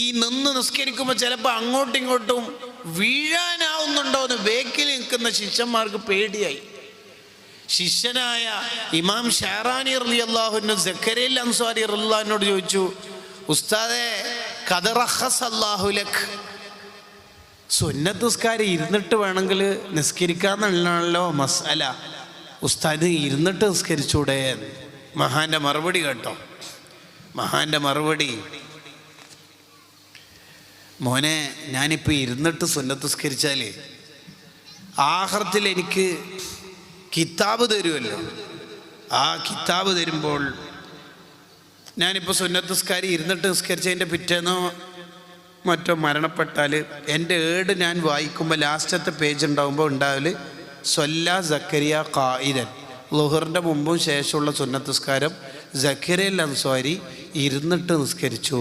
ഈ നിന്ന് നിസ്കരിക്കുമ്പോൾ ചിലപ്പോൾ അങ്ങോട്ടും ഇങ്ങോട്ടും വീഴാനാവുന്നുണ്ടോ എന്ന് ബേക്കിൽ നിൽക്കുന്ന ശിഷ്യന്മാർക്ക് പേടിയായി. ശിഷ്യനായ ഇമാം ഷാറാനി റളിയല്ലാഹു അൻഹു സക്കരീൽ അൻസാരി റളിയല്ലാഹുവിനോട് ചോദിച്ചു, ഉസ്താദേ ഖദ് റഖസല്ലാഹു ലക്, സുന്നത്ത് നിസ്കാരം ഇരുന്നിട്ട് വേണമെങ്കിൽ നിസ്കരിക്കാന്നുള്ളതാണല്ലോ മസ്അല, ഉസ്താദ് ഇരുന്നിട്ട് നിസ്കരിച്ചൂടെ? മഹാന്റെ മറുപടി കേട്ടോ, മഹാന്റെ മറുപടി: മോനെ, ഞാനിപ്പോൾ ഇരുന്നിട്ട് സുന്നത്ത് നിസ്കരിച്ചാൽ ആഖിറത്തിൽ എനിക്ക് കിതാബ് തരുമല്ലോ. ആ കിതാബ് തരുമ്പോൾ ഞാനിപ്പോൾ സുന്നത്ത് നിസ്കാരം ഇരുന്നിട്ട് നിസ്കരിച്ചതിൻ്റെ പിറ്റേന്നോ മറ്റോ മരണപ്പെട്ടാൽ എൻ്റെ ഏട് ഞാൻ വായിക്കുമ്പോൾ ലാസ്റ്റത്തെ പേജ് ഉണ്ടാകുമ്പോൾ ഉണ്ടാവല് സ്വല്ല സക്കരിയ ഖായിദൻ, ളുഹറിൻ്റെ മുമ്പും ശേഷമുള്ള സുന്നത്ത് നിസ്കാരം സക്കരിയ അൻസാരി ഇരുന്നിട്ട് നിസ്കരിച്ചു.